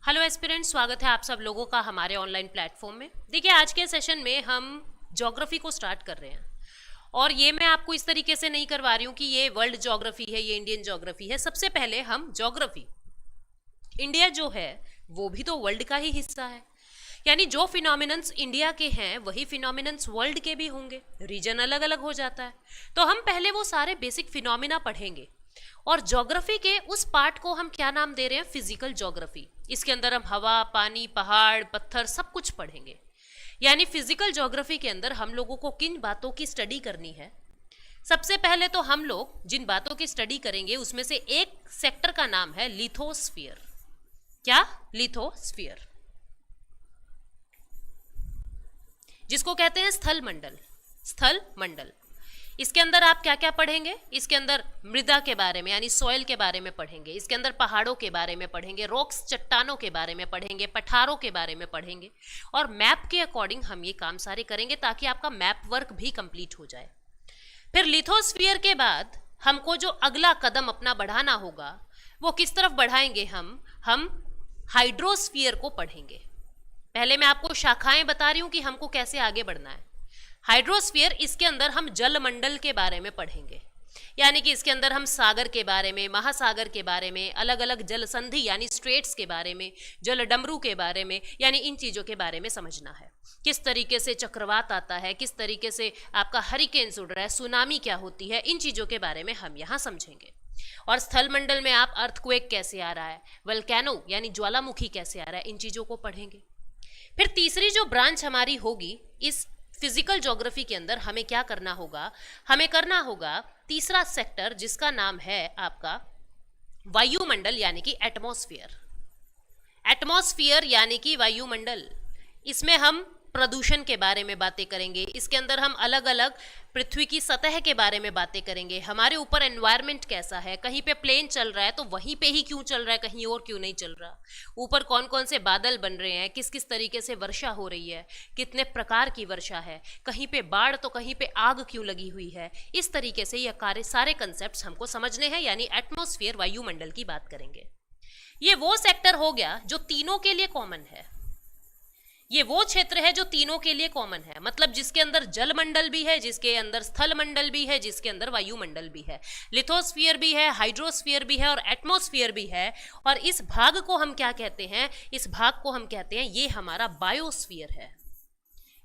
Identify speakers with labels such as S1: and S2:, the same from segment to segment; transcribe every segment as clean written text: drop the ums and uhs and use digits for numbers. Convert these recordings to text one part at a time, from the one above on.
S1: Hello aspirant, स्वागत है आप सब लोगों का हमारे ऑनलाइन प्लेटफॉर्म में। देखिए, आज के सेशन में हम ज्योग्राफी को स्टार्ट कर रहे हैं और ये मैं आपको इस तरीके से नहीं करवा रही हूँ कि ये वर्ल्ड ज्योग्राफी है, ये इंडियन ज्योग्राफी है। सबसे पहले हम ज्योग्राफी, इंडिया जो है वो भी तो वर्ल्ड का ही हिस्सा है, यानी जो फिनोमिनन्स इंडिया के हैं वही फिनोमिनन्स वर्ल्ड के भी होंगे। रीजन अलग अलग हो जाता है, तो हम पहले वो सारे बेसिक फिनोमिना पढ़ेंगे और ज्योग्राफी के उस पार्ट को हम क्या नाम दे रहे हैं, फिजिकल ज्योग्राफी। इसके अंदर हम हवा, पानी, पहाड़, पत्थर सब कुछ पढ़ेंगे। यानी फिजिकल ज्योग्राफी के अंदर हम लोगों को किन बातों की स्टडी करनी है। सबसे पहले तो हम लोग जिन बातों की स्टडी करेंगे उसमें से एक सेक्टर का नाम है लिथोस्फीयर। क्या? लिथोस्फीयर, जिसको कहते हैं स्थल मंडल। स्थल मंडल, इसके अंदर आप क्या क्या पढ़ेंगे? इसके अंदर मृदा के बारे में यानी सॉइल के बारे में पढ़ेंगे, इसके अंदर पहाड़ों के बारे में पढ़ेंगे, रॉक्स चट्टानों के बारे में पढ़ेंगे, पठारों के बारे में पढ़ेंगे और मैप के अकॉर्डिंग हम ये काम सारे करेंगे ताकि आपका मैप वर्क भी कंप्लीट हो जाए। फिर लिथोस्फीयर के बाद हमको जो अगला कदम अपना बढ़ाना होगा वो किस तरफ बढ़ाएंगे? हम हाइड्रोस्फीयर को पढ़ेंगे। पहले मैं आपको शाखाएं बता रही हूं कि हमको कैसे आगे बढ़ना है। हाइड्रोस्फीयर, इसके अंदर हम जलमंडल के बारे में पढ़ेंगे, यानी कि इसके अंदर हम सागर के बारे में, महासागर के बारे में, अलग अलग जल संधि यानी स्ट्रेट्स के बारे में, जल डमरू के बारे में, यानी इन चीज़ों के बारे में समझना है। किस तरीके से चक्रवात आता है, किस तरीके से आपका हरिकेन्स उड़ रहा है, सुनामी क्या होती है, इन चीज़ों के बारे में हम यहाँ समझेंगे। और स्थल मंडल में आप अर्थक्वेक कैसे आ रहा है, वल्केनो यानी ज्वालामुखी कैसे आ रहा है, इन चीज़ों को पढ़ेंगे। फिर तीसरी जो ब्रांच हमारी होगी इस फिजिकल ज्योग्राफी के अंदर, हमें क्या करना होगा? हमें करना होगा तीसरा सेक्टर जिसका नाम है आपका वायुमंडल यानी कि एटमॉस्फेयर। एटमॉस्फेयर यानी कि वायुमंडल, इसमें हम प्रदूषण के बारे में बातें करेंगे। इसके अंदर हम अलग अलग पृथ्वी की सतह के बारे में बातें करेंगे। हमारे ऊपर एनवायरनमेंट कैसा है, कहीं पे प्लेन चल रहा है तो वहीं पे ही क्यों चल रहा है, कहीं और क्यों नहीं चल रहा, ऊपर कौन कौन से बादल बन रहे हैं, किस किस तरीके से वर्षा हो रही है, कितने प्रकार की वर्षा है, कहीं पे बाढ़ तो कहीं पे आग क्यों लगी हुई है। इस तरीके से ये सारे कंसेप्ट हमको समझने हैं, यानी एटमॉस्फेयर वायुमंडल की बात करेंगे। ये वो सेक्टर हो गया जो तीनों के लिए कॉमन है। ये वो क्षेत्र है जो तीनों के लिए कॉमन है, मतलब जिसके अंदर जल मंडल भी है, जिसके अंदर स्थल मंडल भी है, जिसके अंदर वायुमंडल भी है, लिथोस्फीयर भी है, हाइड्रोस्फीयर भी है और एटमॉस्फेयर भी है। और इस भाग को हम क्या कहते हैं? इस भाग को हम कहते हैं ये हमारा बायोस्फीयर है।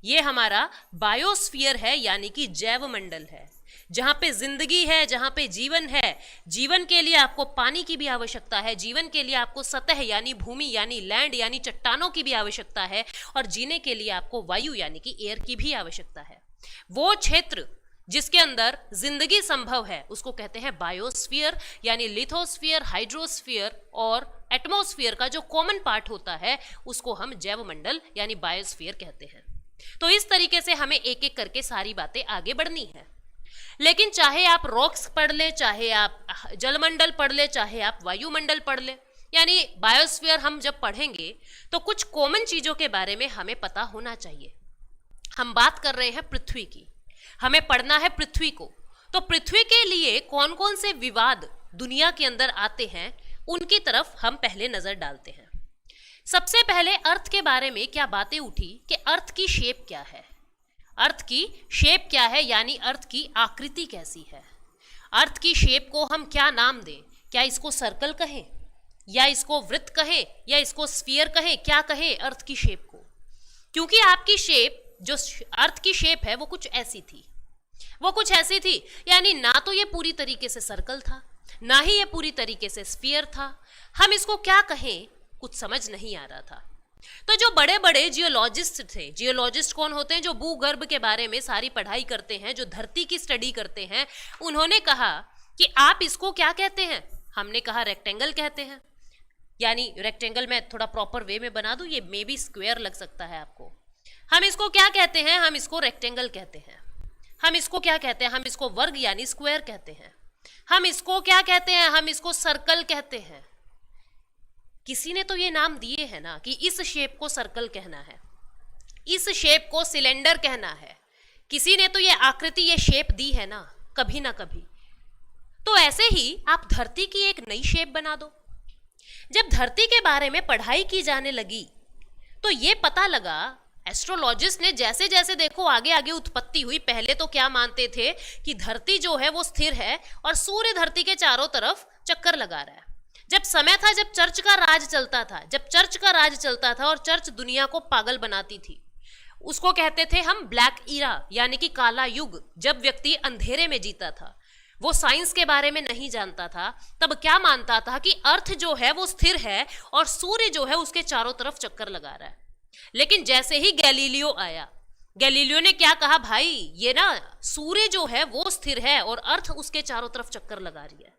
S1: ये हमारा बायोस्फीयर है, यानी कि जैव मंडल है, जहां पे जिंदगी है, जहां पे जीवन है। जीवन के लिए आपको पानी की भी आवश्यकता है, जीवन के लिए आपको सतह यानी भूमि यानी लैंड यानी चट्टानों की भी आवश्यकता है और जीने के लिए आपको वायु यानी कि एयर की भी आवश्यकता है। वो क्षेत्र जिसके अंदर जिंदगी संभव है उसको कहते हैं बायोस्फीयर, यानी लिथोस्फीयर, हाइड्रोस्फीयर और एटमॉस्फेयर का जो कॉमन पार्ट होता है उसको हम जैव मंडल यानी बायोस्फीयर कहते हैं। तो इस तरीके से हमें एक एक करके सारी बातें आगे बढ़नी है। लेकिन चाहे आप रॉक्स पढ़ ले, चाहे आप जलमंडल पढ़ ले, चाहे आप वायुमंडल पढ़ ले, यानी बायोस्फीयर हम जब पढ़ेंगे तो कुछ कॉमन चीजों के बारे में हमें पता होना चाहिए। हम बात कर रहे हैं पृथ्वी की, हमें पढ़ना है पृथ्वी को। तो पृथ्वी के लिए कौन कौन से विवाद दुनिया के अंदर आते हैं उनकी तरफ हम पहले नजर डालते हैं। सबसे पहले अर्थ के बारे में क्या बातें उठी कि अर्थ की शेप क्या है, अर्थ की शेप क्या है, यानी अर्थ की आकृति कैसी है। अर्थ की शेप को हम क्या नाम दें? क्या इसको सर्कल कहें या इसको वृत्त कहें या इसको स्फीयर कहें? क्या कहें अर्थ की शेप को? क्योंकि आपकी शेप, जो अर्थ की शेप है वो कुछ ऐसी थी, वो कुछ ऐसी थी, यानी ना तो ये पूरी तरीके से सर्कल था, ना ही ये पूरी तरीके से स्फीयर था। हम इसको क्या कहें कुछ समझ नहीं आ रहा था। तो जो बड़े बड़े जियोलॉजिस्ट थे, जियोलॉजिस्ट कौन होते हैं? जो भूगर्भ के बारे में सारी पढ़ाई करते हैं, जो धरती की स्टडी करते हैं, उन्होंने कहा कि आप इसको क्या कहते हैं? हमने कहा रेक्टेंगल कहते हैं। यानी रेक्टेंगल मैं थोड़ा प्रॉपर वे में बना दूं, ये मे बी स्क्वायर लग सकता है आपको। हम इसको क्या कहते हैं? हम इसको रेक्टेंगल कहते हैं। हम इसको क्या कहते हैं? हम इसको वर्ग यानी स्क्वायर कहते हैं। हम इसको क्या कहते हैं? हम इसको सर्कल कहते हैं। किसी ने तो ये नाम दिए हैं ना कि इस शेप को सर्कल कहना है, इस शेप को सिलेंडर कहना है। किसी ने तो ये आकृति, ये शेप दी है ना कभी ना कभी। तो ऐसे ही आप धरती की एक नई शेप बना दो। जब धरती के बारे में पढ़ाई की जाने लगी तो ये पता लगा, एस्ट्रोलॉजिस्ट ने जैसे जैसे देखो आगे आगे उत्पत्ति हुई, पहले तो क्या मानते थे कि धरती जो है वो स्थिर है और सूर्य धरती के चारों तरफ चक्कर लगा रहा है। जब समय था जब चर्च का राज चलता था, जब चर्च का राज चलता था और चर्च दुनिया को पागल बनाती थी, उसको कहते थे हम ब्लैक ईरा, यानी कि काला युग, जब व्यक्ति अंधेरे में जीता था, वो साइंस के बारे में नहीं जानता था, तब क्या मानता था कि अर्थ जो है वो स्थिर है और सूर्य जो है उसके चारों तरफ चक्कर लगा रहा है। लेकिन जैसे ही गैलीलियो आया, गैलीलियो ने क्या कहा, भाई ये ना सूर्य जो है वो स्थिर है और अर्थ उसके चारों तरफ चक्कर लगा रही है।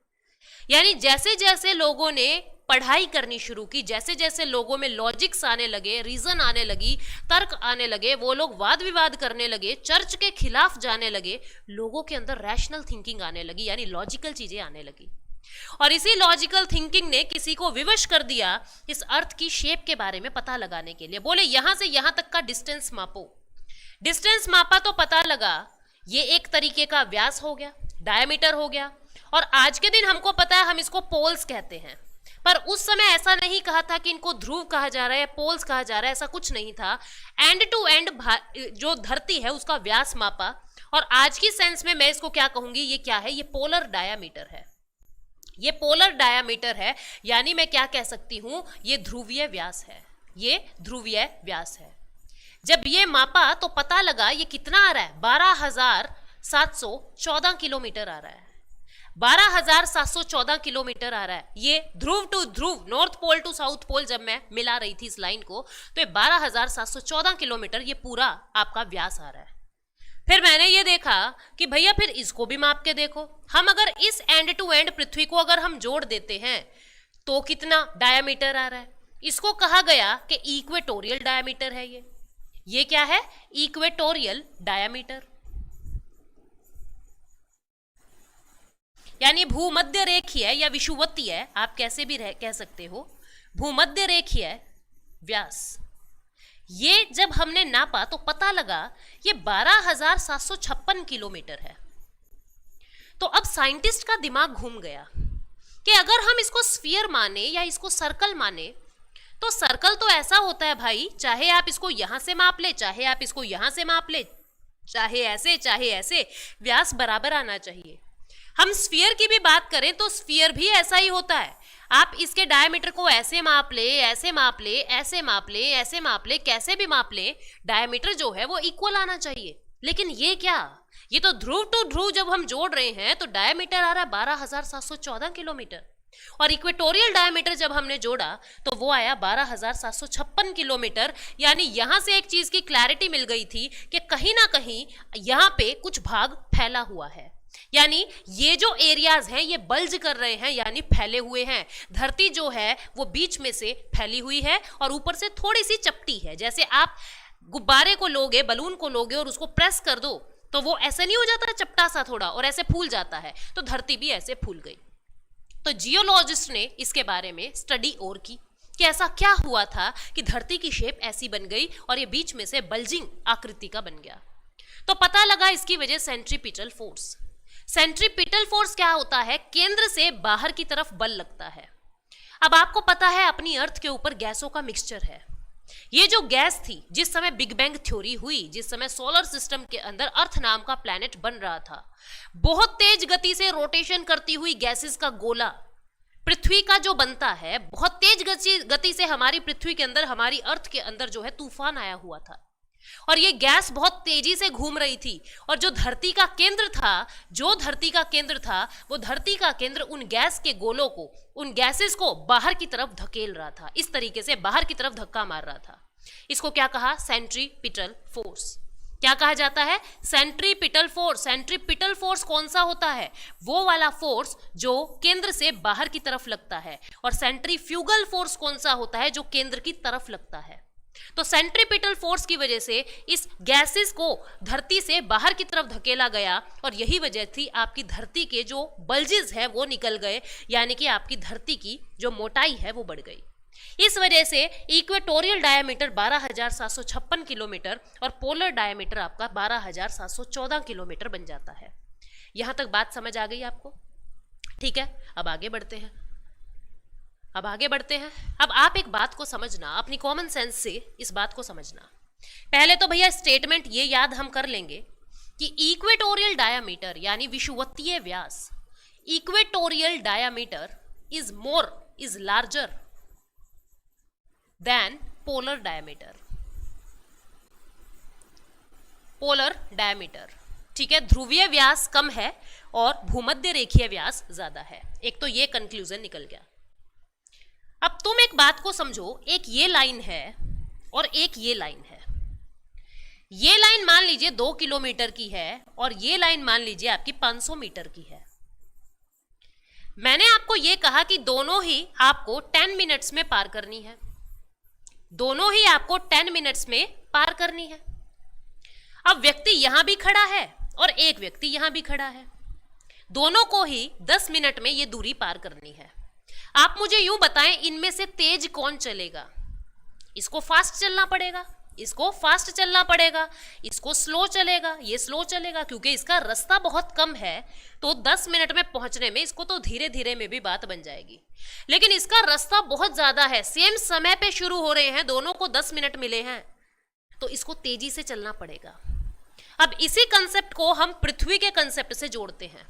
S1: यानी जैसे जैसे लोगों ने पढ़ाई करनी शुरू की, जैसे जैसे लोगों में लॉजिक्स आने लगे, रीजन आने लगी, तर्क आने लगे, वो लोग वाद विवाद करने लगे, चर्च के खिलाफ जाने लगे, लोगों के अंदर रैशनल थिंकिंग आने लगी, यानी लॉजिकल चीजें आने लगी। और इसी लॉजिकल थिंकिंग ने किसी को विवश कर दिया इस अर्थ की शेप के बारे में पता लगाने के लिए। बोले यहां से यहां तक का डिस्टेंस मापो। डिस्टेंस मापा तो पता लगा ये एक तरीके का व्यास हो गया, डायमीटर हो गया। और आज के दिन हमको पता है हम इसको पोल्स कहते हैं, पर उस समय ऐसा नहीं कहा था कि इनको ध्रुव कहा जा रहा है, पोल्स कहा जा रहा है, ऐसा कुछ नहीं था। एंड टू एंड जो धरती है उसका व्यास मापा, और आज की सेंस में मैं इसको क्या कहूंगी, ये क्या है, ये पोलर डायामीटर है। ये पोलर डायामीटर है, यानी मैं क्या कह सकती हूं, ये ध्रुवीय व्यास है, ये ध्रुवीय व्यास है। जब ये मापा तो पता लगा ये कितना आ रहा है, 12,714 किलोमीटर आ रहा है। 12,714 किलोमीटर आ रहा है। ये ध्रुव टू ध्रुव, north pole to south pole, जब मैं मिला रही थी इस लाइन को, तो ये 12,714 किलोमीटर ये पूरा आपका व्यास आ रहा है। फिर मैंने ये देखा कि भैया फिर इसको भी माप के देखो, हम अगर इस एंड टू एंड पृथ्वी को अगर हम जोड़ देते हैं तो कितना डायामीटर आ रहा है। इसको कहा गया कि इक्वेटोरियल डायामीटर है। ये क्या है, इक्वेटोरियल डायामीटर, यानी भूमध्य रेखीय या विषुवतीय, आप कैसे भी कह सकते हो, भूमध्य रेखीय व्यास। ये जब हमने नापा तो पता लगा ये 12,756 किलोमीटर है। तो अब साइंटिस्ट का दिमाग घूम गया कि अगर हम इसको स्फीयर माने या इसको सर्कल माने, तो सर्कल तो ऐसा होता है भाई, चाहे आप इसको यहां से माप ले, चाहे आप इसको यहां से माप ले, चाहे ऐसे, व्यास बराबर आना चाहिए। हम स्फीयर की भी बात करें तो स्फीयर भी ऐसा ही होता है, आप इसके डायमीटर को ऐसे माप ले, ऐसे माप ले, ऐसे माप ले, ऐसे माप ले, कैसे भी माप ले, डायमीटर जो है वो इक्वल आना चाहिए। लेकिन ये क्या, ये तो ध्रुव टू ध्रुव जब हम जोड़ रहे हैं तो डायमीटर आ रहा है 12,714 किलोमीटर, और इक्वेटोरियल डायमीटर जब हमने जोड़ा तो वो आया 12,756 किलोमीटर। यानी यहां से एक चीज की क्लैरिटी मिल गई थी कि कहीं ना कहीं यहां पे कुछ भाग फैला हुआ है, यानी ये जो एरियाज हैं ये बल्ज कर रहे हैं, यानी फैले हुए हैं। धरती जो है वो बीच में से फैली हुई है और ऊपर से थोड़ी सी चपटी है। जैसे आप गुब्बारे को लोगे, बलून को लोगे और उसको प्रेस कर दो तो वो ऐसे नहीं हो जाता चपटा सा थोड़ा और ऐसे फूल जाता है, तो धरती भी ऐसे फूल गई। तो जियोलॉजिस्ट ने इसके बारे में स्टडी और की कि ऐसा क्या हुआ था कि धरती की शेप ऐसी बन गई और ये बीच में से बल्जिंग आकृति का बन गया। तो पता लगा इसकी वजह सेंट्रीपिटल फोर्स। सेंट्रीपिटल फोर्स क्या होता है, केंद्र से बाहर की तरफ बल लगता है। अब आपको पता है अपनी अर्थ के ऊपर गैसों का मिक्सचर है। ये जो गैस थी, जिस समय बिग बैंग थ्योरी हुई, जिस समय सोलर सिस्टम के अंदर अर्थ नाम का प्लैनेट बन रहा था, बहुत तेज गति से रोटेशन करती हुई गैसेस का गोला पृथ्वी का जो बनता है, बहुत तेज गति से हमारी पृथ्वी के अंदर, हमारी अर्थ के अंदर जो है तूफान आया हुआ था, और ये गैस बहुत तेजी से घूम रही थी। और जो धरती का केंद्र था, वो धरती का केंद्र उन गैस के गोलों को, उन गैसेस को बाहर की तरफ धकेल रहा था, इस तरीके से बाहर की तरफ धक्का मार रहा था। इसको क्या कहा, सेंट्रीपिटल फोर्स। क्या कहा जाता है, सेंट्रीपिटल फोर्स। सेंट्रीपिटल फोर्स कौन सा होता है, वो वाला फोर्स जो केंद्र से बाहर की तरफ लगता है। और सेंट्रीफ्यूगल फोर्स कौन सा होता है, जो केंद्र की तरफ लगता है। तो सेंट्रीपिटल फोर्स की वजह से इस गैसेस को धरती से बाहर की तरफ धकेला गया, और यही वजह थी आपकी धरती के जो बल्जेस है वो निकल गए, यानी कि आपकी धरती की जो मोटाई है वो बढ़ गई। इस वजह से इक्वेटोरियल डायमीटर 12,756 किलोमीटर और पोलर डायमीटर आपका 12,714 किलोमीटर बन जाता है। यहां तक बात समझ आ गई आपको? ठीक है, अब आगे बढ़ते हैं। अब आगे बढ़ते हैं। अब आप एक बात को समझना, अपनी कॉमन सेंस से इस बात को समझना। पहले तो भैया स्टेटमेंट ये याद हम कर लेंगे कि इक्वेटोरियल डायामीटर यानी विषुवत्तीय व्यास, equatorial diameter is larger than polar diameter. Polar diameter, ठीक है, ध्रुवीय व्यास कम है और भूमध्य रेखीय व्यास ज्यादा है। एक तो ये कंक्लूजन निकल गया। अब तुम एक बात को समझो, एक ये लाइन है और एक ये लाइन है। ये लाइन मान लीजिए 2 किलोमीटर की है और ये लाइन मान लीजिए आपकी 500 मीटर की है। मैंने आपको ये कहा कि दोनों ही आपको 10 मिनट्स में पार करनी है, दोनों ही आपको 10 मिनट्स में पार करनी है। अब व्यक्ति यहां भी खड़ा है और एक व्यक्ति यहां भी खड़ा है, दोनों को ही 10 मिनट में ये दूरी पार करनी है। आप मुझे यूं बताएं, इनमें से तेज कौन चलेगा? इसको फास्ट चलना पड़ेगा, इसको फास्ट चलना पड़ेगा, इसको स्लो चलेगा, ये स्लो चलेगा, क्योंकि इसका रास्ता बहुत कम है। तो 10 मिनट में पहुंचने में इसको तो धीरे धीरे में भी बात बन जाएगी। लेकिन इसका रास्ता बहुत ज्यादा है, सेम समय पे शुरू हो रहे हैं, दोनों को 10 मिनट मिले हैं, तो इसको तेजी से चलना पड़ेगा। अब इसी कंसेप्ट को हम पृथ्वी के कंसेप्ट से जोड़ते हैं।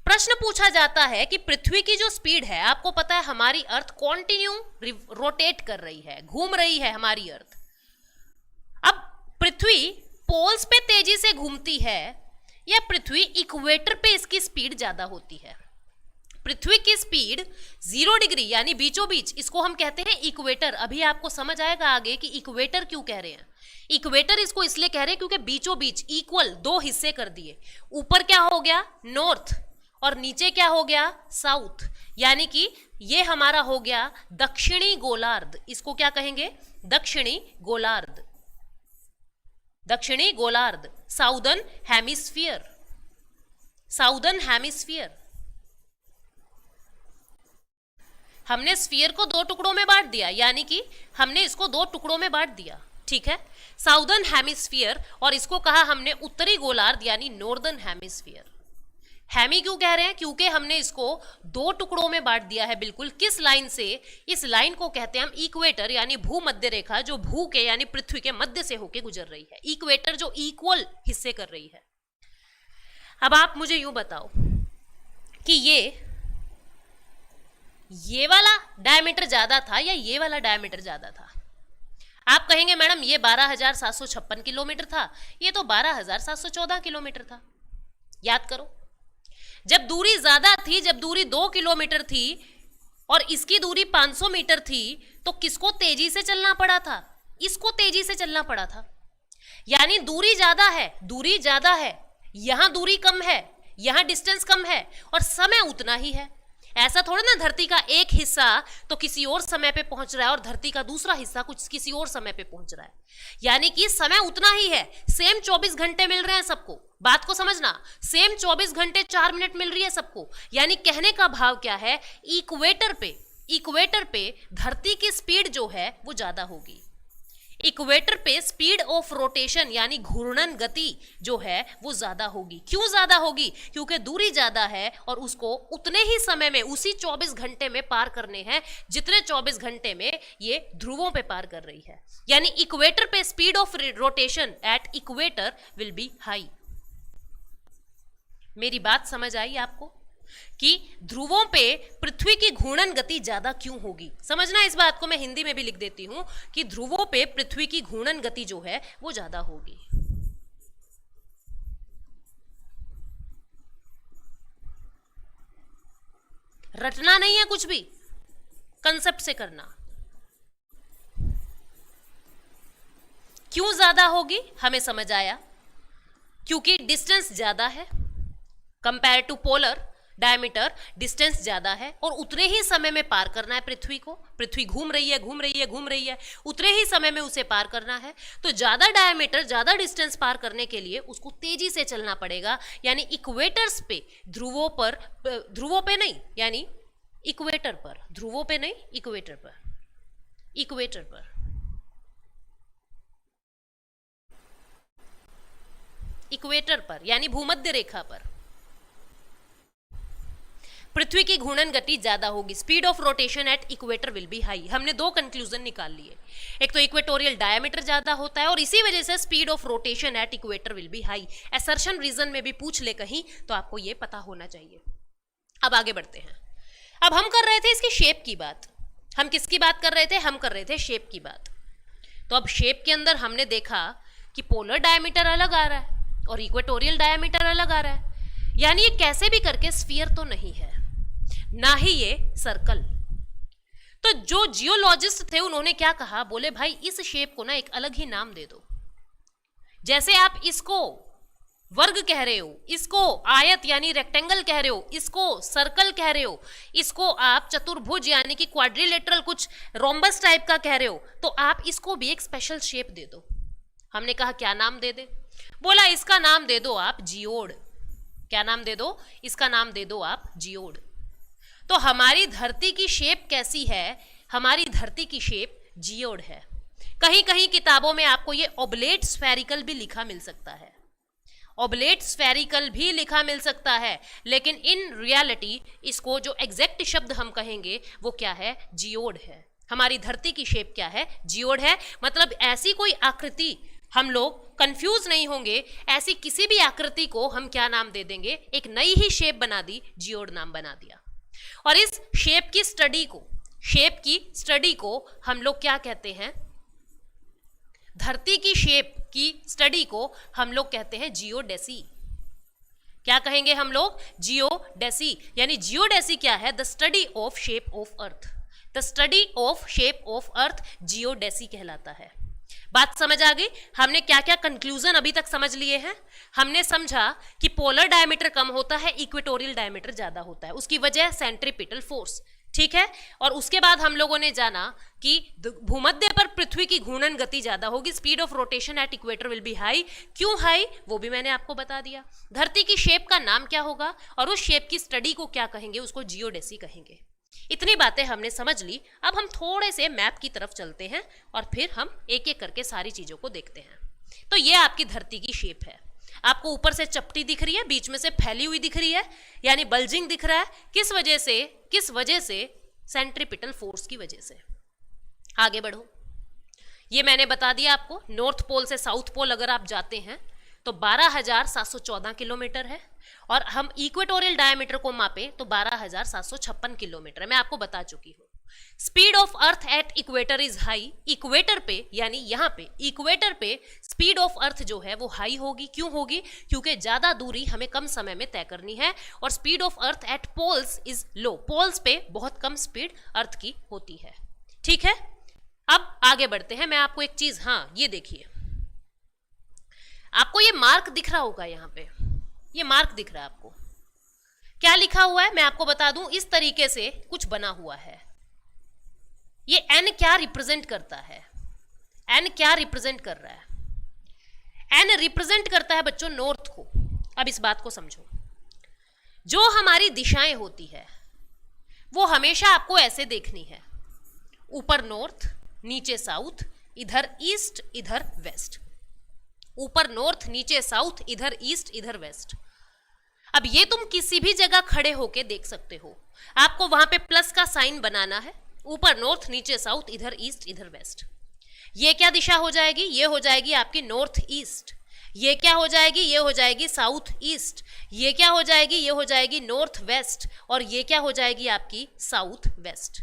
S1: प्रश्न पूछा जाता है कि पृथ्वी की जो स्पीड है, आपको पता है हमारी अर्थ कॉन्टिन्यू रोटेट कर रही है, घूम रही है हमारी अर्थ। अब पृथ्वी पोल्स पे तेजी से घूमती है या पृथ्वी इक्वेटर पे इसकी स्पीड ज्यादा होती है? पृथ्वी की स्पीड 0 डिग्री यानी बीचों बीच, इसको हम कहते हैं इक्वेटर। अभी आपको समझ आएगा आगे कि इक्वेटर क्यों कह रहे हैं। इक्वेटर इसको इसलिए कह रहे हैं क्योंकि बीचों बीच इक्वल 2 हिस्से कर दिए, ऊपर क्या हो गया नॉर्थ और नीचे क्या हो गया साउथ, यानी कि ये हमारा हो गया दक्षिणी गोलार्ध। इसको क्या कहेंगे? दक्षिणी गोलार्ध, दक्षिणी गोलार्ध, साउदर्न हेमिस्फीयर, साउदर्न हेमिस्फीयर। हमने स्फीयर को 2 टुकड़ों में बांट दिया, यानी कि हमने इसको 2 टुकड़ों में बांट दिया, ठीक है, साउदर्न हेमिस्फीयर, और इसको कहा हमने उत्तरी गोलार्ध यानी नॉर्दर्न हेमिस्फीयर। हेमी क्यों कह रहे हैं? क्योंकि हमने इसको 2 टुकड़ों में बांट दिया है। बिल्कुल किस लाइन से? इस लाइन को कहते हैं हम इक्वेटर, यानी भूमध्य रेखा, जो भू के यानी पृथ्वी के मध्य से होकर गुजर रही है। इक्वेटर जो इक्वल हिस्से कर रही है। अब आप मुझे यूं बताओ कि ये वाला डायमीटर ज्यादा था या ये वाला डायमीटर ज्यादा था? आप कहेंगे मैडम ये 12,756 किलोमीटर था, ये तो 12,714 किलोमीटर था। याद करो, जब दूरी ज्यादा थी, जब दूरी 2 किलोमीटर थी और इसकी दूरी 500 मीटर थी, तो किसको तेजी से चलना पड़ा था? इसको तेजी से चलना पड़ा था। यानी दूरी ज्यादा है, दूरी ज्यादा है, यहां दूरी कम है, यहां डिस्टेंस कम है और समय उतना ही है। ऐसा थोड़ा ना धरती का एक हिस्सा तो किसी और समय पे पहुंच रहा है और धरती का दूसरा हिस्सा कुछ किसी और समय पे पहुंच रहा है। यानी कि समय उतना ही है, सेम 24 घंटे मिल रहे हैं सबको। बात को समझना, सेम 24 घंटे 4 मिनट मिल रही है सबको। यानी कहने का भाव क्या है? इक्वेटर पे धरती की स्पीड जो है वो ज्यादा होगी। इक्वेटर पे स्पीड ऑफ रोटेशन यानी घूर्णन गति जो है वो ज्यादा होगी। क्यों ज्यादा होगी? क्योंकि दूरी ज्यादा है और उसको उतने ही समय में, उसी 24 घंटे में पार करने हैं जितने 24 घंटे में ये ध्रुवों पे पार कर रही है। यानी इक्वेटर पे speed of rotation at equator will be high. मेरी बात समझ आई आपको कि ध्रुवों पे पृथ्वी की घूर्णन गति ज्यादा क्यों होगी? समझना इस बात को, मैं हिंदी में भी लिख देती हूं कि ध्रुवों पे पृथ्वी की घूर्णन गति जो है वो ज्यादा होगी। रटना नहीं है कुछ भी, कंसेप्ट से करना। क्यों ज्यादा होगी हमें समझ आया, क्योंकि डिस्टेंस ज्यादा है compare to polar diameter, distance ज्यादा है और उतने ही समय में पार करना है पृथ्वी को। पृथ्वी घूम रही है, घूम रही है, घूम रही है, उतने ही समय में उसे पार करना है। तो ज्यादा डायमीटर, ज्यादा डिस्टेंस पार करने के लिए उसको तेजी से चलना पड़ेगा। यानी इक्वेटर्स पे, ध्रुवों पे नहीं, यानी इक्वेटर पर, ध्रुवों पे नहीं, इक्वेटर पर, इक्वेटर पर, इक्वेटर पर यानी भूमध्य रेखा पर पृथ्वी की घूर्णन गति ज्यादा होगी, speed of rotation at equator will be high. हमने दो कंक्लूजन निकाल लिए, एक तो इक्वेटोरियल डायमीटर ज्यादा होता है और इसी वजह से speed of rotation at equator will be high. Assertion reason में भी पूछ ले कहीं तो आपको ये पता होना चाहिए। अब आगे बढ़ते हैं। अब हम कर रहे थे इसकी शेप की बात। हम किसकी बात कर रहे थे? हम कर रहे थे शेप की बात। तो अब शेप के अंदर हमने देखा कि पोलर डायमीटर अलग आ रहा है और इक्वेटोरियल डायमीटर अलग आ रहा है, यानी ये कैसे भी करके स्फीयर तो नहीं है, ना ही ये सर्कल। तो जो जियोलॉजिस्ट थे उन्होंने क्या कहा, बोले भाई इस शेप को ना एक अलग ही नाम दे दो। जैसे आप इसको वर्ग कह रहे हो, इसको आयत यानी रेक्टेंगल कह रहे हो, इसको सर्कल कह रहे हो, इसको आप चतुर्भुज यानी कि क्वाड्रिलेटरल कुछ रोम्बस टाइप का कह रहे हो, तो आप इसको भी एक स्पेशल शेप दे दो। हमने कहा क्या नाम दे दे? बोला इसका नाम दे दो आप जियोड। क्या नाम दे दो? इसका नाम दे दो आप जियोड। तो हमारी धरती की शेप कैसी है? हमारी धरती की शेप जियोड है। कहीं कहीं किताबों में आपको ये ओबलेट स्फेरिकल भी लिखा मिल सकता है, ओबलेट स्फेरिकल भी लिखा मिल सकता है, लेकिन इन रियलिटी इसको जो एग्जैक्ट शब्द हम कहेंगे वो क्या है? जियोड है। हमारी धरती की शेप क्या है? जियोड है। मतलब ऐसी कोई आकृति, हम लोग कंफ्यूज नहीं होंगे, ऐसी किसी भी आकृति को हम क्या नाम दे देंगे? एक नई ही शेप बना दी, जियोड नाम बना दिया। और इस शेप की स्टडी को हम लोग क्या कहते हैं? धरती की शेप की स्टडी को हम लोग कहते हैं जियोडेसी। क्या कहेंगे हम लोग? जियोडेसी। यानी जियोडेसी क्या है? The study of shape of earth. The study of shape of earth geodesy कहलाता है। बात समझ आ गई? हमने क्या क्या कंक्लूजन अभी तक समझ लिए हैं? हमने समझा कि पोलर डायमीटर कम होता है, इक्वेटोरियल डायमीटर ज्यादा होता है, उसकी वजह सेंट्रीपिटल फोर्स, ठीक है। और उसके बाद हम लोगों ने जाना कि भूमध्य पर पृथ्वी की घूर्णन गति ज्यादा होगी, speed of rotation at equator will be high. क्यों हाई? वो भी मैंने आपको बता दिया। धरती की शेप का नाम क्या होगा और उस शेप की स्टडी को क्या कहेंगे? उसको जियोडेसी कहेंगे। इतनी बातें हमने समझ ली। अब हम थोड़े से मैप की तरफ चलते हैं और फिर हम एक एक करके सारी चीजों को देखते हैं। तो ये आपकी धरती की शेप है। आपको ऊपर से चपटी दिख रही है, बीच में से फैली हुई दिख रही है, यानी बल्जिंग दिख रहा है। किस वजह से? सेंट्रीपिटल फोर्स की वजह से। आगे बढ़ो। ये मैंने बता दिया आपको, नॉर्थ पोल से साउथ पोल अगर आप जाते हैं तो 12,714 किलोमीटर है, और हम इक्वेटोरियल डायमीटर को मापे तो 12,756 किलोमीटर है। मैं आपको बता चुकी हूं। Speed of earth at equator is high. Equator पे यानी यहां पे इक्वेटर पे स्पीड ऑफ अर्थ जो है वो हाई होगी। क्यों होगी? क्योंकि ज्यादा दूरी हमें कम समय में तय करनी है। और speed of earth at poles is low. Poles पे बहुत कम स्पीड अर्थ की होती है, ठीक है। अब आगे बढ़ते हैं। मैं आपको एक चीज, हाँ ये देखिए, आपको ये मार्क दिख रहा होगा, यहां पे ये मार्क दिख रहा है आपको। क्या लिखा हुआ है मैं आपको बता दूं। इस तरीके से कुछ बना हुआ है। ये एन क्या रिप्रेजेंट करता है? एन क्या रिप्रेजेंट कर रहा है? एन रिप्रेजेंट करता है बच्चों नॉर्थ को। अब इस बात को समझो, जो हमारी दिशाएं होती है वो हमेशा आपको ऐसे देखनी है, ऊपर नॉर्थ, नीचे साउथ, इधर ईस्ट, इधर वेस्ट। ऊपर नॉर्थ, नीचे साउथ, इधर ईस्ट, इधर वेस्ट। अब ये तुम किसी भी जगह खड़े होके देख सकते हो। आपको वहां पे प्लस का साइन बनाना है, ऊपर नॉर्थ, नीचे साउथ, इधर ईस्ट, इधर वेस्ट। ये क्या दिशा हो जाएगी? ये हो जाएगी आपकी नॉर्थ ईस्ट। ये क्या हो जाएगी? ये हो जाएगी साउथ ईस्ट। ये क्या हो जाएगी? ये हो जाएगी नॉर्थ वेस्ट। और ये क्या हो जाएगी आपकी साउथ वेस्ट।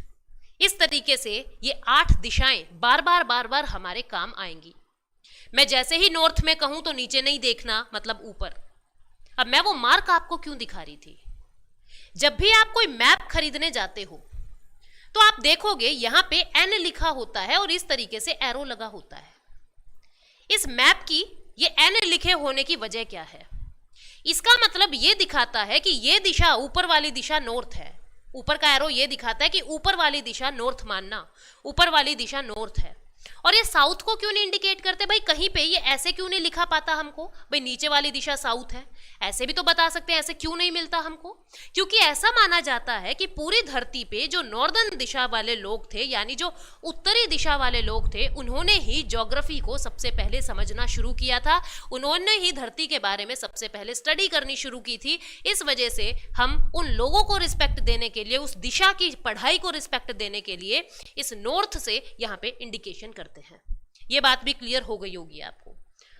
S1: इस तरीके से ये 8 दिशाएं बार बार हमारे काम आएंगी। मैं जैसे ही नॉर्थ में कहूं तो नीचे नहीं देखना, मतलब ऊपर। अब मैं वो मार्क आपको क्यों दिखा रही थी? जब भी आप कोई मैप खरीदने जाते हो तो आप देखोगे यहां पे एन लिखा होता है और इस तरीके से एरो लगा होता है। इस मैप की ये एन लिखे होने की वजह क्या है? इसका मतलब ये दिखाता है कि ये दिशा, ऊपर वाली दिशा नॉर्थ है। ऊपर का एरो ये दिखाता है कि ऊपर वाली दिशा नॉर्थ मानना, ऊपर वाली दिशा नॉर्थ है। और ये साउथ को क्यों नहीं इंडिकेट करते भाई? कहीं पे ये ऐसे क्यों नहीं लिखा पाता हमको भाई नीचे वाली दिशा साउथ है? ऐसे भी तो बता सकते हैं, ऐसे क्यों नहीं मिलता हमको? क्योंकि ऐसा माना जाता है कि पूरी धरती पे जो नॉर्दर्न दिशा वाले लोग थे, यानी जो उत्तरी दिशा वाले लोग थे, उन्होंने ही ज्योग्राफी को सबसे पहले समझना शुरू किया था, उन्होंने ही धरती के बारे में सबसे पहले स्टडी करनी शुरू की थी। इस वजह से हम उन लोगों को रिस्पेक्ट देने के लिए, उस दिशा की पढ़ाई को रिस्पेक्ट देने के लिए इस नॉर्थ से यहाँ पे इंडिकेशन करते हैं। ये बात भी क्लियर हो गई होगी आपको।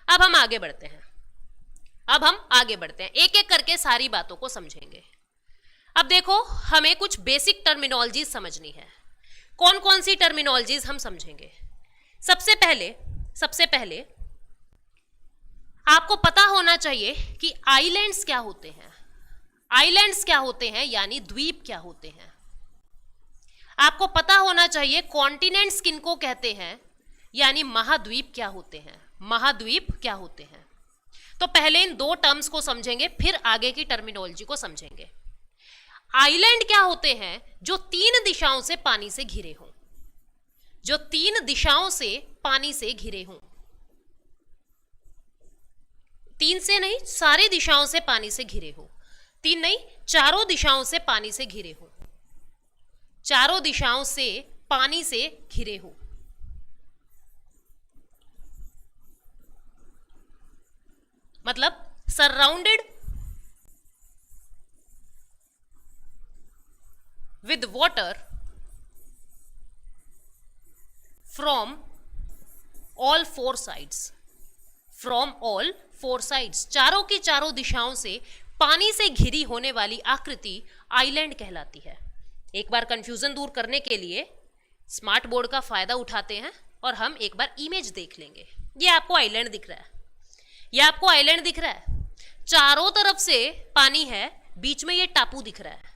S1: अब हम आगे बढ़ते हैं, एक एक करके सारी बातों को समझेंगे। अब देखो, हमें कुछ बेसिक टर्मिनोलॉजीज समझनी है। कौन कौन सी टर्मिनोलॉजीज हम समझेंगे? सबसे पहले आपको पता होना चाहिए कि आइलैंड्स क्या होते हैं। आइलैंड्स क्या होते हैं यानी द्वीप क्या होते हैं। आपको पता होना चाहिए कॉन्टिनेंट्स किनको कहते हैं, यानी महाद्वीप क्या होते हैं। महाद्वीप क्या होते हैं? तो पहले इन दो टर्म्स को समझेंगे, फिर आगे की टर्मिनोलॉजी को समझेंगे। आइलैंड क्या होते हैं? जो 3 दिशाओं से पानी से घिरे हों, जो 3 दिशाओं से पानी से घिरे हों। 3 से नहीं, सारी दिशाओं से पानी से घिरे हो। 3 नहीं, चारों दिशाओं से पानी से घिरे हो, चारों दिशाओं से पानी से घिरे हो। मतलब surrounded with water from all 4 sides, from all 4 sides, चारों की चारों दिशाओं से पानी से घिरी होने वाली आकृति आइलैंड कहलाती है। एक बार कंफ्यूजन दूर करने के लिए स्मार्ट बोर्ड का फायदा उठाते हैं और हम एक बार इमेज देख लेंगे। ये आपको आइलैंड दिख रहा है, ये आपको आइलैंड दिख रहा है। चारों तरफ से पानी है, बीच में ये टापू दिख रहा है।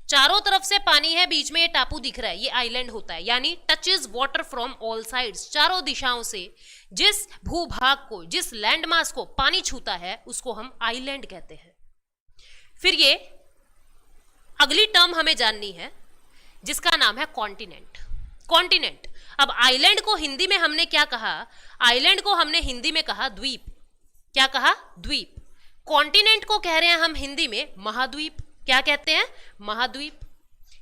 S1: चारों तरफ से पानी है, बीच में ये टापू दिख रहा है, ये आइलैंड होता है। यानी touches water from all sides, चारों दिशाओं से जिस भूभाग को, जिस लैंडमास को पानी छूता है, उसको हम आइलैंड कहते हैं। फिर ये अगली टर्म हमें जाननी है जिसका नाम है कॉन्टिनेंट। कॉन्टिनेंट, अब आइलैंड को हिंदी में हमने क्या कहा? आइलैंड को हमने हिंदी में कहा द्वीप। क्या कहा? द्वीप। कॉन्टिनेंट को कह रहे हैं हम हिंदी में महाद्वीप। क्या कहते हैं? महाद्वीप।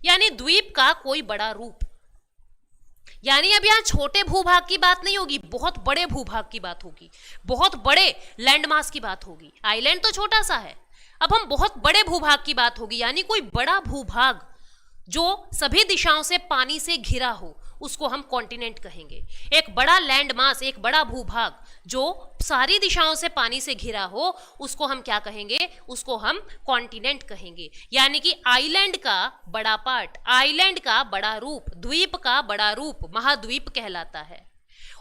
S1: यानी द्वीप का कोई बड़ा रूप। यानी अब यहां छोटे भूभाग की बात नहीं होगी, बहुत बड़े भूभाग की बात होगी, बहुत बड़े लैंडमास की बात होगी। आइलैंड तो छोटा सा है, अब हम बहुत बड़े भूभाग की बात होगी, यानी कोई बड़ा भूभाग जो सभी दिशाओं से पानी से घिरा हो, उसको हम कॉन्टिनेंट कहेंगे। एक बड़ा लैंडमास, एक बड़ा भूभाग जो सारी दिशाओं से पानी से घिरा हो, उसको हम क्या कहेंगे? उसको हम कॉन्टिनेंट कहेंगे। यानी कि आइलैंड का बड़ा पार्ट, आइलैंड का बड़ा रूप, द्वीप का बड़ा रूप महाद्वीप कहलाता है।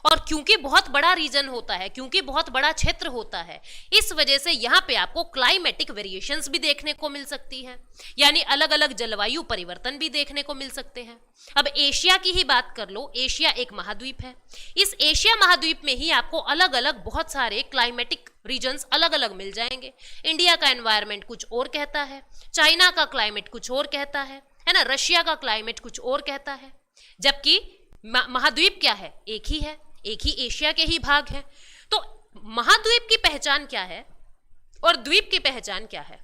S1: और क्योंकि बहुत बड़ा रीजन होता है, क्योंकि बहुत बड़ा क्षेत्र होता है, इस वजह से यहाँ पे आपको क्लाइमेटिक वेरिएशंस भी देखने को मिल सकती है, यानी अलग अलग जलवायु परिवर्तन भी देखने को मिल सकते हैं। अब एशिया की ही बात कर लो, एशिया एक महाद्वीप है। इस एशिया महाद्वीप में ही आपको अलग अलग बहुत सारे क्लाइमेटिक रीजन्स अलग अलग मिल जाएंगे। इंडिया का एनवायरनमेंट कुछ और कहता है, चाइना का क्लाइमेट कुछ और कहता है ना, रशिया का क्लाइमेट कुछ और कहता है। जबकि महाद्वीप क्या है? एक ही है, एक ही एशिया के ही भाग हैं। तो महाद्वीप की पहचान क्या है और द्वीप की पहचान क्या है?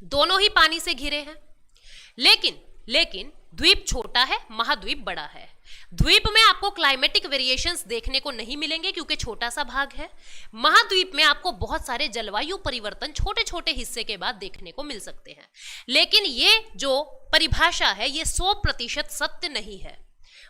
S1: दोनों ही पानी से घिरे हैं, लेकिन द्वीप छोटा है, महाद्वीप बड़ा है। द्वीप में आपको क्लाइमेटिक वेरिएशंस देखने को नहीं मिलेंगे क्योंकि छोटा सा भाग है। महाद्वीप में आपको बहुत सारे जलवायु परिवर्तन छोटे छोटे हिस्से के बाद देखने को मिल सकते हैं। लेकिन ये जो परिभाषा है, ये 100% सत्य नहीं है।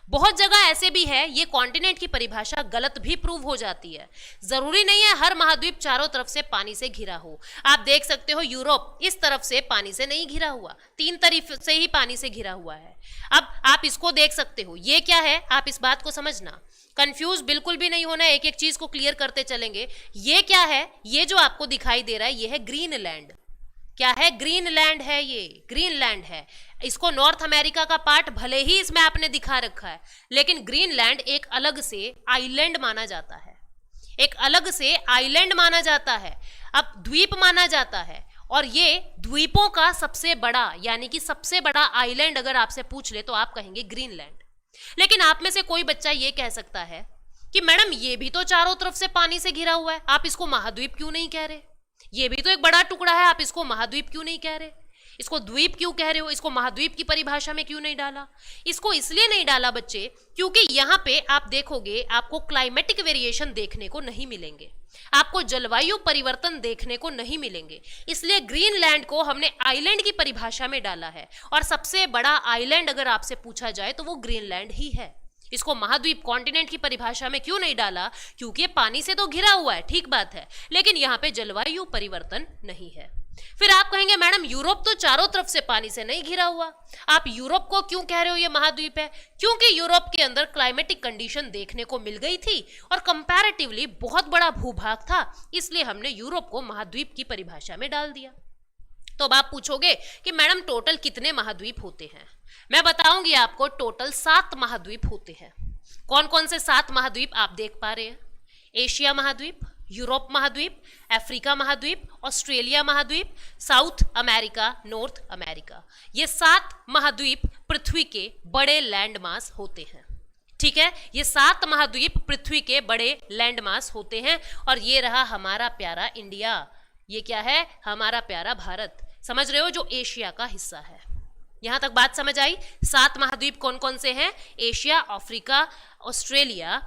S1: बहुत जगह ऐसे भी है ये कॉन्टिनेंट की परिभाषा गलत भी प्रूव हो जाती है। जरूरी नहीं है हर महाद्वीप चारों तरफ से पानी से घिरा हो। आप देख सकते हो यूरोप इस तरफ से पानी से नहीं घिरा हुआ, 3 तरफ से ही पानी से घिरा हुआ है। अब आप इसको देख सकते हो, ये क्या है? आप इस बात को समझना, कंफ्यूज बिल्कुल भी नहीं होना, एक एक चीज को क्लियर करते चलेंगे। ये क्या है? ये जो आपको दिखाई दे रहा है, ये है ग्रीनलैंड। क्या है? ग्रीनलैंड है, ये ग्रीनलैंड है। इसको नॉर्थ अमेरिका का पार्ट भले ही इसमें आपने दिखा रखा है, लेकिन ग्रीनलैंड एक अलग से आइलैंड माना जाता है, एक अलग से आइलैंड माना जाता है, अब द्वीप माना जाता है। और ये द्वीपों का सबसे बड़ा, यानी कि सबसे बड़ा आइलैंड अगर आपसे पूछ ले तो आप कहेंगे ग्रीनलैंड। लेकिन आप में से कोई बच्चा ये कह सकता है कि मैडम ये भी तो चारों तरफ से पानी से घिरा हुआ है, आप इसको महाद्वीप क्यों नहीं कह रहे? ये भी तो एक बड़ा टुकड़ा है, आप इसको महाद्वीप क्यों नहीं कह रहे? इसको द्वीप क्यों कह रहे हो? इसको महाद्वीप की परिभाषा में क्यों नहीं डाला? इसको इसलिए नहीं डाला बच्चे, क्योंकि यहाँ पे आप देखोगे आपको क्लाइमेटिक वेरिएशन देखने को नहीं मिलेंगे, आपको जलवायु परिवर्तन देखने को नहीं मिलेंगे, इसलिए ग्रीनलैंड को हमने आइलैंड की परिभाषा में डाला है। और सबसे बड़ा आइलैंड अगर आपसे पूछा जाए तो वो ग्रीनलैंड ही है। इसको महाद्वीप कॉन्टिनेंट की परिभाषा में क्यों नहीं डाला? क्योंकि ये पानी से तो घिरा हुआ है, ठीक बात है, लेकिन यहाँ पे जलवायु परिवर्तन नहीं है। फिर आप कहेंगे मैडम यूरोप तो चारों तरफ से पानी से नहीं घिरा हुआ, आप यूरोप को क्यों कह रहे हो ये महाद्वीप है? क्योंकि यूरोप के अंदर क्लाइमेटिक कंडीशन देखने को मिल गई थी और कंपैरेटिवली बहुत बड़ा भूभाग था, इसलिए हमने यूरोप को महाद्वीप की परिभाषा में डाल दिया। तो अब आप पूछोगे कि मैडम टोटल कितने महाद्वीप होते हैं? मैं बताऊंगी आपको, टोटल 7 महाद्वीप होते हैं। कौन कौन से 7 महाद्वीप आप देख पा रहे हैं? एशिया महाद्वीप, यूरोप महाद्वीप, अफ्रीका महाद्वीप, ऑस्ट्रेलिया महाद्वीप, साउथ अमेरिका, नॉर्थ अमेरिका। ये 7 महाद्वीप पृथ्वी के बड़े लैंडमास होते हैं, ठीक है। ये 7 महाद्वीप पृथ्वी के बड़े लैंडमास होते हैं और ये रहा हमारा प्यारा इंडिया। ये क्या है? हमारा प्यारा भारत, समझ रहे हो, जो एशिया का हिस्सा है। यहां तक बात समझ आई? 7 महाद्वीप कौन कौन से हैं? Asia, Africa, Australia,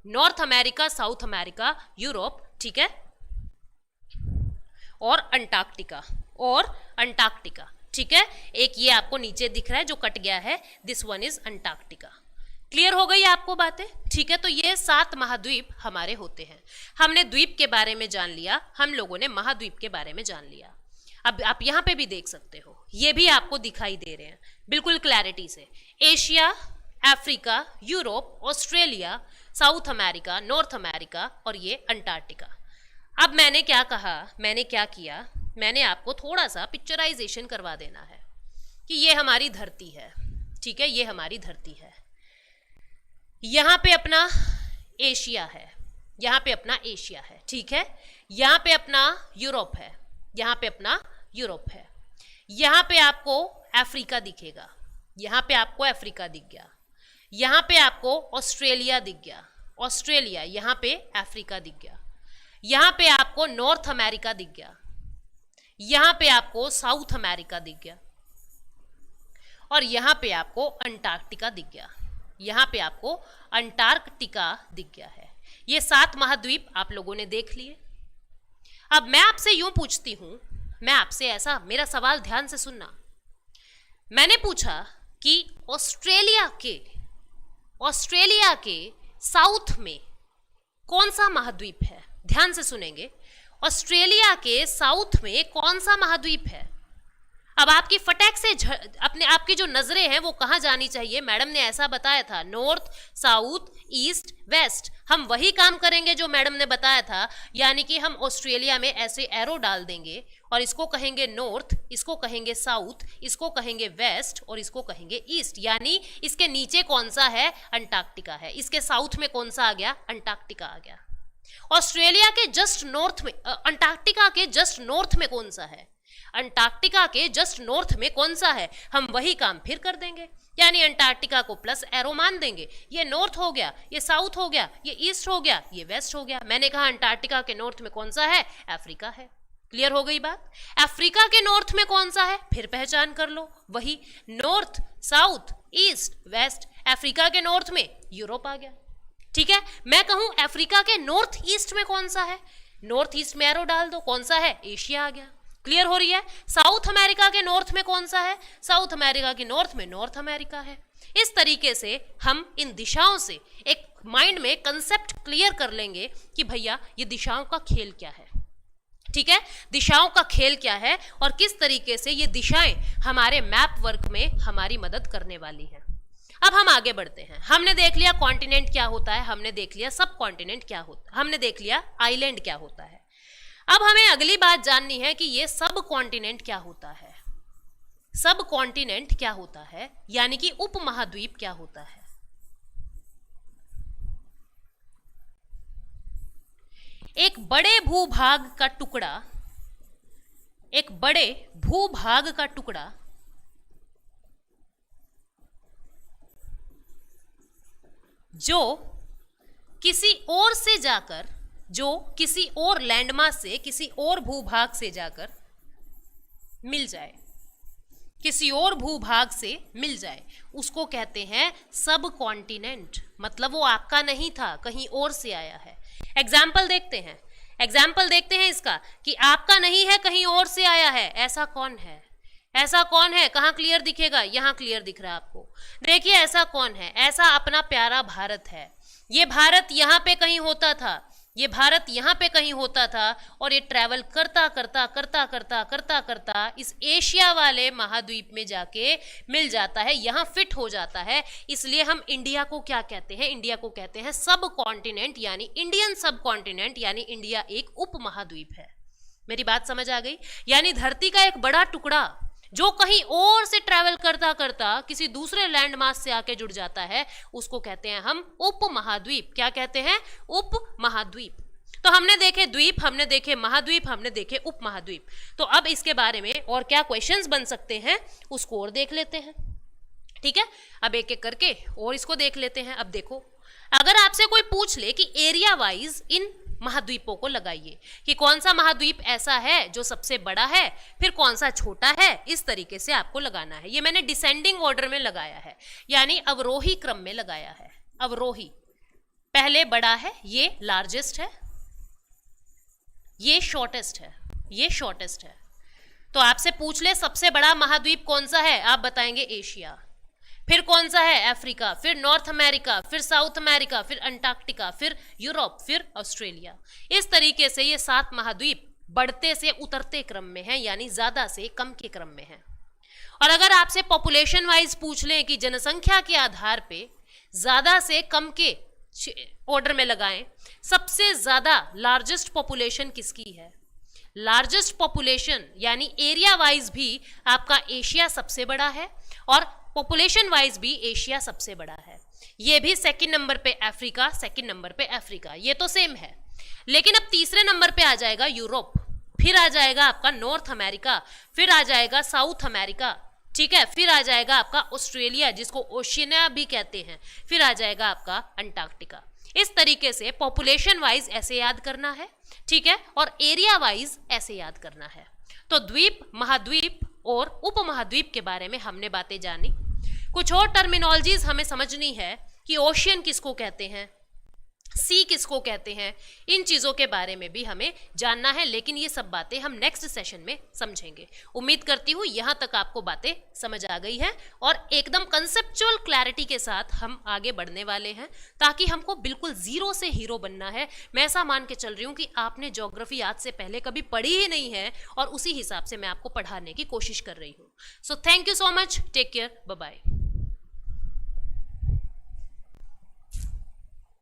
S1: north America, south America, Europe, ठीक है, और अंटार्कटिका, ठीक है। एक ये आपको नीचे दिख रहा है जो कट गया है, this one is Antarctica. Clear हो गई आपको बातें? ठीक है, तो ये 7 महाद्वीप हमारे होते हैं। हमने द्वीप के बारे में जान लिया, हम लोगों ने महाद्वीप के बारे में जान लिया। अब आप यहाँ पे भी देख सकते हो, ये भी आपको दिखाई दे रहे हैं बिल्कुल क्लैरिटी से। Asia, Africa, Europe, Australia, south America, north America और ये अंटार्कटिका। अब मैंने क्या कहा, मैंने क्या किया, मैंने आपको थोड़ा सा पिक्चराइजेशन करवा देना है कि ये हमारी धरती है, ठीक है, ये हमारी धरती है। यहाँ पे अपना एशिया है, यहाँ पे अपना एशिया है, ठीक है। यहाँ पे अपना यूरोप है, यहाँ पे अपना यूरोप है। यहाँ पे आपको अफ्रीका दिखेगा, यहाँ पे आपको अफ्रीका दिख गया। यहाँ पे आपको ऑस्ट्रेलिया दिख गया, ऑस्ट्रेलिया, यहाँ पे अफ्रीका दिख गया। यहाँ पे आपको नॉर्थ अमेरिका दिख गया, यहाँ पे आपको साउथ अमेरिका दिख गया और यहाँ पे आपको अंटार्कटिका दिख गया, यहाँ पे आपको अंटार्कटिका दिख गया है। ये 7 महाद्वीप आप लोगों ने देख लिए। अब मैं आपसे यूं पूछती हूं, मैं आपसे ऐसा, मेरा सवाल ध्यान से सुनना। मैंने पूछा कि ऑस्ट्रेलिया के साउथ में कौन सा महाद्वीप है? ध्यान से सुनेंगे, ऑस्ट्रेलिया के साउथ में कौन सा महाद्वीप है? अब आपकी फटैक से आपकी जो नजरें हैं वो कहाँ जानी चाहिए? मैडम ने ऐसा बताया था, नॉर्थ, साउथ, ईस्ट, वेस्ट। हम वही काम करेंगे जो मैडम ने बताया था, यानी कि हम ऑस्ट्रेलिया में ऐसे एरो डाल देंगे और इसको कहेंगे नॉर्थ, इसको कहेंगे साउथ, इसको कहेंगे वेस्ट और इसको कहेंगे ईस्ट। यानी इसके नीचे कौन सा है? अंटार्कटिका है। इसके साउथ में कौन सा आ गया? अंटार्कटिका आ गया। ऑस्ट्रेलिया के जस्ट नॉर्थ में, अंटार्कटिका के जस्ट नॉर्थ में कौन सा है? अंटार्कटिका के जस्ट नॉर्थ में कौन सा है? हम वही काम फिर कर देंगे, यानी अंटार्कटिका को प्लस एरो मान देंगे। ये नॉर्थ हो गया, ये साउथ हो गया, ये ईस्ट हो गया, ये वेस्ट हो गया। मैंने कहा अंटार्कटिका के नॉर्थ में कौन सा है? अफ्रीका है। क्लियर हो गई बात? अफ्रीका के नॉर्थ में कौन सा है? फिर पहचान कर लो, वही north, south, east, west. Africa के नॉर्थ में यूरोप आ गया, ठीक है। मैं कहूं अफ्रीका के नॉर्थ ईस्ट में कौन सा है? नॉर्थ ईस्ट में एरो डाल दो, कौन सा है? एशिया आ गया। क्लियर हो रही है? साउथ अमेरिका के नॉर्थ में कौन सा है? साउथ अमेरिका के नॉर्थ में नॉर्थ अमेरिका है। इस तरीके से हम इन दिशाओं से एक माइंड में कंसेप्ट क्लियर कर लेंगे कि भैया ये दिशाओं का खेल क्या है, ठीक है, दिशाओं का खेल क्या है और किस तरीके से ये दिशाएं हमारे मैप वर्क में हमारी मदद करने वाली हैं। अब हम आगे बढ़ते हैं। हमने देख लिया कॉन्टिनेंट क्या होता है, हमने देख लिया सब कॉन्टिनेंट क्या होता है, हमने देख लिया आइलैंड क्या होता है। अब हमें अगली बात जाननी है कि ये सब कॉन्टिनेंट क्या होता है। सब कॉन्टिनेंट क्या होता है, यानी कि उपमहाद्वीप क्या होता है। एक बड़े भूभाग का टुकड़ा, एक बड़े भूभाग का टुकड़ा जो किसी और से जाकर, जो किसी और लैंडमास से, किसी और भूभाग से जाकर मिल जाए, किसी और भूभाग से मिल जाए, उसको कहते हैं सब कॉन्टिनेंट। मतलब वो आपका नहीं था, कहीं और से आया है। एग्जाम्पल देखते हैं, एग्जाम्पल देखते हैं इसका कि आपका नहीं है, कहीं और से आया है। ऐसा कौन है? ऐसा कौन है? कहाँ क्लियर दिखेगा? यहाँ क्लियर दिख रहा है आपको। देखिए ऐसा कौन है? ऐसा अपना प्यारा भारत है। ये भारत यहाँ पे कहीं होता था, ये भारत यहाँ पे कहीं होता था, और ये ट्रैवल करता करता करता करता करता करता इस एशिया वाले महाद्वीप में जाके मिल जाता है, यहाँ फिट हो जाता है। इसलिए हम इंडिया को क्या कहते हैं? इंडिया को कहते हैं सब कॉन्टिनेंट, यानी इंडियन सब कॉन्टिनेंट, यानी इंडिया एक उप महाद्वीप है। मेरी बात समझ आ गई? यानी धरती का एक बड़ा टुकड़ा जो कहीं और से ट्रैवल करता करता किसी दूसरे लैंड मास से आके जुड़ जाता है, उसको कहते हैं हम उप महाद्वीप। क्या कहते हैं? उप महाद्वीप। तो हमने देखे द्वीप, हमने देखे महाद्वीप, हमने देखे उप महाद्वीप। तो अब इसके बारे में और क्या क्वेश्चंस बन सकते हैं उसको और देख लेते हैं। ठीक है, अब एक एक करके और इसको देख लेते हैं। अब देखो, अगर आपसे कोई पूछ ले कि एरिया वाइज इन महाद्वीपों को लगाइए, कि कौन सा महाद्वीप ऐसा है जो सबसे बड़ा है, फिर कौन सा छोटा है, इस तरीके से आपको लगाना है। ये मैंने डिसेंडिंग ऑर्डर में लगाया है, यानी अवरोही क्रम में लगाया है। अवरोही, पहले बड़ा है, ये लार्जेस्ट है, ये शॉर्टेस्ट है, ये शॉर्टेस्ट है। तो आपसे पूछ ले सबसे बड़ा महाद्वीप कौन सा है, आप बताएंगे एशिया। फिर कौन सा है? अफ्रीका, फिर नॉर्थ अमेरिका, फिर साउथ अमेरिका, फिर अंटार्कटिका, फिर यूरोप, फिर ऑस्ट्रेलिया। इस तरीके से ये 7 महाद्वीप बढ़ते से उतरते क्रम में है, यानी ज्यादा से कम के क्रम में है। और अगर आपसे पॉपुलेशन वाइज पूछ लें कि जनसंख्या के आधार पे ज्यादा से कम के ऑर्डर में लगाएं, सबसे ज्यादा लार्जेस्ट पॉपुलेशन किसकी है? लार्जेस्ट पॉपुलेशन यानी एरिया वाइज भी आपका एशिया सबसे बड़ा है, और पॉपुलेशन वाइज भी एशिया सबसे बड़ा है। ये भी सेकंड नंबर पे अफ्रीका, सेकंड नंबर पे अफ्रीका, ये तो सेम है। लेकिन अब तीसरे नंबर पे आ जाएगा यूरोप, फिर आ जाएगा आपका नॉर्थ अमेरिका, फिर आ जाएगा साउथ अमेरिका, ठीक है, फिर आ जाएगा आपका ऑस्ट्रेलिया जिसको ओशिनिया भी कहते हैं, फिर आ जाएगा आपका अंटार्कटिका। इस तरीके से पॉपुलेशन वाइज ऐसे याद करना है, ठीक है, और एरिया वाइज ऐसे याद करना है। तो द्वीप, महाद्वीप और उपमहाद्वीप के बारे में हमने बातें जानी। कुछ और टर्मिनोलॉजीज हमें समझनी है कि ओशियन किसको कहते हैं, सी किसको कहते हैं, इन चीज़ों के बारे में भी हमें जानना है। लेकिन ये सब बातें हम नेक्स्ट सेशन में समझेंगे। उम्मीद करती हूँ यहाँ तक आपको बातें समझ आ गई हैं और एकदम कंसेप्चुअल क्लैरिटी के साथ हम आगे बढ़ने वाले हैं, ताकि हमको बिल्कुल जीरो से हीरो बनना है। मैं ऐसा मान के चल रही हूँ कि आपने ज्योग्राफी आज से पहले कभी पढ़ी ही नहीं है, और उसी हिसाब से मैं आपको पढ़ाने की कोशिश कर रही हूँ। So thank you so much, take care, bye bye.